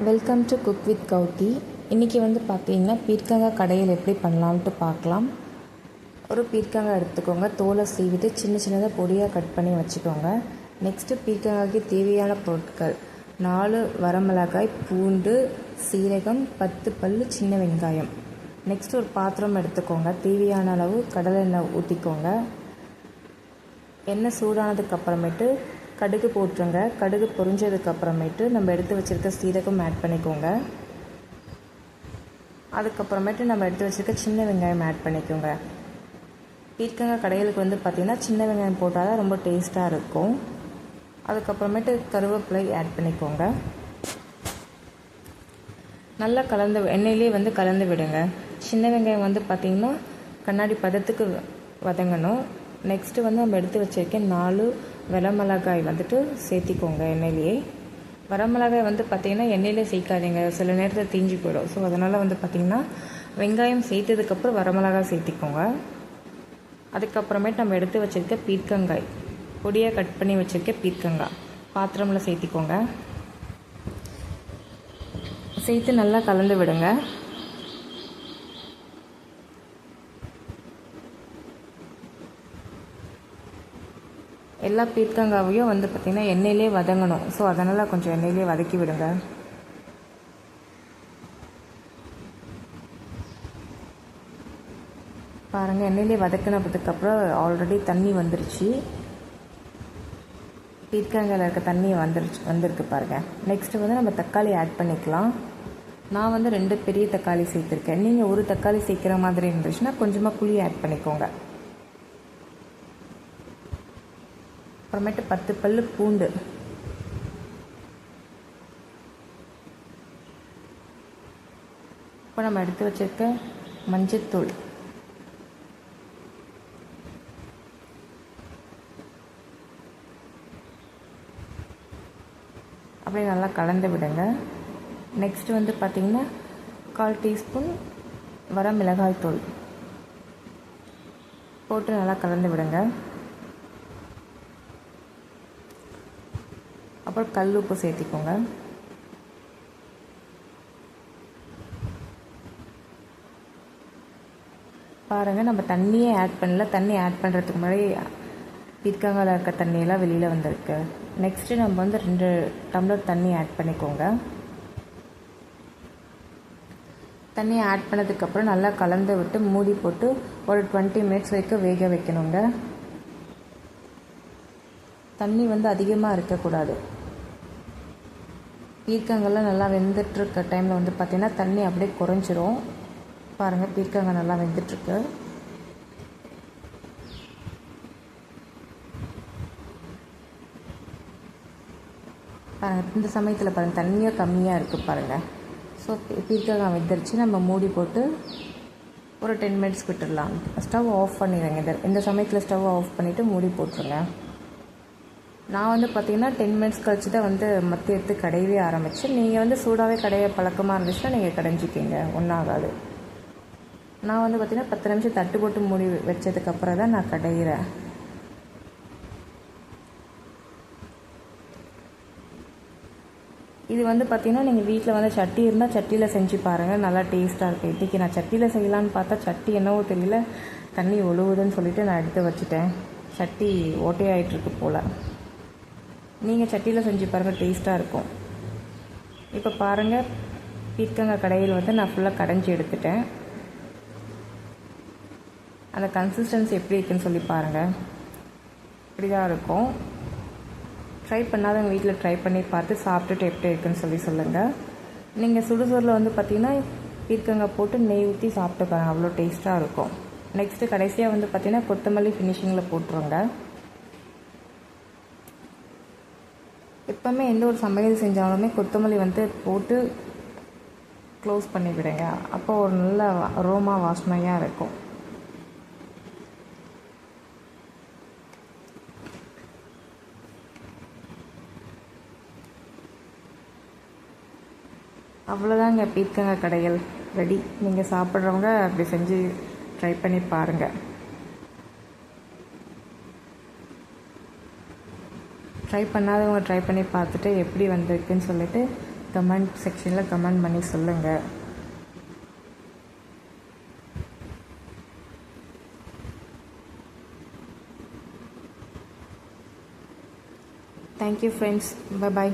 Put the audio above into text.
Welcome to cook with கௌதி. இன்றைக்கி பார்த்தீங்கன்னா பீர்க்கங்காய் கடையில் எப்படி பண்ணலான்ட்டு பார்க்கலாம். ஒரு பீர்க்கங்காய் எடுத்துக்கோங்க. தோலை சீவிட்டு சின்ன சின்னதாக பொடியாக கட் பண்ணி வச்சுக்கோங்க. நெக்ஸ்ட்டு பீர்க்கங்காய்க்கு தேவையான பொருட்கள் 4 வரமிளகாய், பூண்டு, சீரகம், 10 பல் சின்ன வெங்காயம். நெக்ஸ்ட் ஒரு பாத்திரம் எடுத்துக்கோங்க. தேவையான அளவு கடலை எண்ணெய் ஊற்றிக்கோங்க. எண்ணெய் சூடானதுக்கப்புறமேட்டு கடுகு போட்டுருங்க. கடுகு பொரிஞ்சதுக்கப்புறமேட்டு நம்ம எடுத்து வச்சுருக்க சீரகம் ஆட் பண்ணிக்கோங்க. அதுக்கப்புறமேட்டு நம்ம எடுத்து வச்சுருக்க சின்ன வெங்காயம் ஆட் பண்ணிக்கோங்க. பீர்க்கங்காய் கடையிலுக்கு பார்த்திங்கன்னா சின்ன வெங்காயம் போட்டால் தான் ரொம்ப டேஸ்ட்டாக இருக்கும். அதுக்கப்புறமேட்டு கருவேப்பிலை ஆட் பண்ணிக்கோங்க. நல்லா கலந்து எண்ணெயிலே கலந்து விடுங்க. சின்ன வெங்காயம் பார்த்திங்கன்னா கண்ணாடி பதத்துக்கு வதங்கணும். நெக்ஸ்ட்டு நம்ம எடுத்து வச்சுருக்க 4 வரமிளகாய் சேர்த்திக்கோங்க எண்ணெயிலேயே. வரமிளகாய் பார்த்திங்கன்னா எண்ணெயிலே சேர்க்காதீங்க, சில நேரத்தில் தீஞ்சு போயிடும். ஸோ அதனால் பார்த்திங்கன்னா வெங்காயம் சேர்த்ததுக்கப்புறம் வரமிளகாய் சேர்த்திக்கோங்க. அதுக்கப்புறமேட்டு நம்ம எடுத்து வச்சுருக்க பீர்க்கங்காய், பொடியாக கட் பண்ணி வச்சுருக்க பீர்க்கங்காய் பாத்திரமில் சேர்த்திக்கோங்க. சேர்த்து நல்லா கலந்து விடுங்க. எல்லா பீர்க்கங்காவையும் பார்த்திங்கன்னா எண்ணெயிலே வதங்கணும். ஸோ அதனால் கொஞ்சம் எண்ணெயிலே வதக்கி விடுங்க. பாருங்கள், எண்ணெயிலே வதக்கினதுக்கப்புறம் ஆல்ரெடி தண்ணி வந்துருச்சு. பீர்க்கங்காயில் இருக்க தண்ணி வந்திருக்கு பாருங்கள். நெக்ஸ்ட்டு நம்ம தக்காளி ஆட் பண்ணிக்கலாம். நான் 2 பெரிய தக்காளி சேர்த்துருக்கேன். நீங்கள் ஒரு தக்காளி சேர்க்குற மாதிரி இருந்துச்சுன்னா கொஞ்சமாக புளி ஆட் பண்ணிக்கோங்க. அப்புறமேட்டு 10 பல் பூண்டு, இப்போ நம்ம எடுத்து வச்சிருக்க மஞ்சத்தூள், அப்படியே நல்லா கலந்து விடுங்க. நெக்ஸ்ட் பார்த்திங்கன்னா 1/4 டீஸ்பூன் வரமிளகாய் தூள் போட்டு நல்லா கலந்து விடுங்க. அப்புறம் கல் உப்பு சேர்த்திக்கோங்க. பாருங்கள், நம்ம தண்ணியே ஆட் பண்ணல. தண்ணி ஆட் பண்ணுறதுக்கு முன்னாடி பீர்க்கங்காயில் இருக்க தண்ணியெல்லாம் வெளியில் வந்திருக்கு. நெக்ஸ்ட்டு நம்ம 2 டம்ளர் தண்ணி ஆட் பண்ணிக்கோங்க. தண்ணியை ஆட் பண்ணதுக்கப்புறம் நல்லா கலந்து விட்டு மூடி போட்டு ஒரு 20 மினிட்ஸ் வரைக்கும் வேக வைக்கணுங்க. தண்ணி அதிகமாக இருக்கக்கூடாது. பீர்க்கங்காய்லாம் நல்லா வெந்துட்டுருக்க டைமில் பார்த்திங்கன்னா தண்ணி அப்படியே குறைஞ்சிரும். பாருங்கள், பீர்க்கங்காய் நல்லா வெந்துட்டுருக்கு. பாருங்கள், இந்த சமயத்தில் பாருங்கள் தண்ணியாக கம்மியாக இருக்குது பாருங்கள். ஸோ பீர்க்கங்காய் வெந்துருச்சு. நம்ம மூடி போட்டு ஒரு 10 மினிட்ஸ் விட்டுடலாம். ஸ்டவ் ஆஃப் பண்ணிடுங்க. இந்த சமயத்தில் ஸ்டவ் ஆஃப் பண்ணிவிட்டு மூடி போட்டுருங்க. நான் பார்த்திங்கன்னா 10 மினிட்ஸ் கழிச்சு தான் மற்ற எடுத்து கடையவே ஆரம்பித்தேன். நீங்கள் சூடாகவே கடைய பழக்கமாக இருந்துச்சுன்னா நீங்கள் கடைஞ்சிக்கிங்க, ஒன்றாகாது. நான் பார்த்திங்கன்னா 10 நிமிஷம் தட்டு போட்டு மூடி வச்சதுக்கப்புறம் தான் நான் கடையிறேன். இது பார்த்திங்கன்னா நீங்கள் வீட்டில் சட்டி இருந்தால் சட்டியில் செஞ்சு பாருங்கள், நல்லா டேஸ்ட்டாக இருக்குது. இன்றைக்கி நான் சட்டியில் செய்யலான்னு பார்த்தா சட்டி என்னவோ தெரியல, தண்ணி ஒழுகுதுன்னு சொல்லிவிட்டு நான் எடுத்து வச்சுட்டேன். சட்டி ஓட்டையாயிட்ருக்கு போல். நீங்கள் சட்டியில் செஞ்சு பாருங்கள், டேஸ்ட்டாக இருக்கும். இப்போ பாருங்கள், பீர்க்கங்காய் கடையில் நான் ஃபுல்லாக கடைஞ்சி எடுத்துட்டேன். அந்த கன்சிஸ்டன்சி எப்படி இருக்குன்னு சொல்லி பாருங்கள். இப்படி தான் இருக்கும். ட்ரை பண்ணாதவங்க வீட்டில் ட்ரை பண்ணி பார்த்து சாப்பிட்டுட்டு எப்படி இருக்குன்னு சொல்லி சொல்லுங்கள். நீங்கள் சுடுசோறில் பார்த்திங்கன்னா பீர்க்கங்காய் போட்டு நெய் ஊற்றி சாப்பிட்டு பாருங்கள், அவ்வளோ டேஸ்ட்டாக இருக்கும். நெக்ஸ்ட்டு கடைசியாக பார்த்திங்கன்னா கொத்தமல்லி ஃபினிஷிங்கில் போட்டுருங்க. எப்போவுமே எந்த ஒரு சமையல் செஞ்சாலுமே கொத்தமல்லி போட்டு க்ளோஸ் பண்ணி விடுங்க. அப்போ ஒரு நல்ல அரோமா வாசனையாக இருக்கும். அவ்வளோதாங்க, பீர்க்கங்காய் கடைகள் ரெடி. நீங்கள் சாப்பிட்றவங்க அப்படி செஞ்சு ட்ரை பண்ணி பாருங்கள். ட்ரை பண்ணாதவங்க ட்ரை பண்ணி பார்த்துட்டு எப்படி வந்திருக்குன்னு சொல்லிட்டு கமெண்ட் செக்ஷனில் கமெண்ட் பண்ணி சொல்லுங்கள். Thank you friends. Bye bye.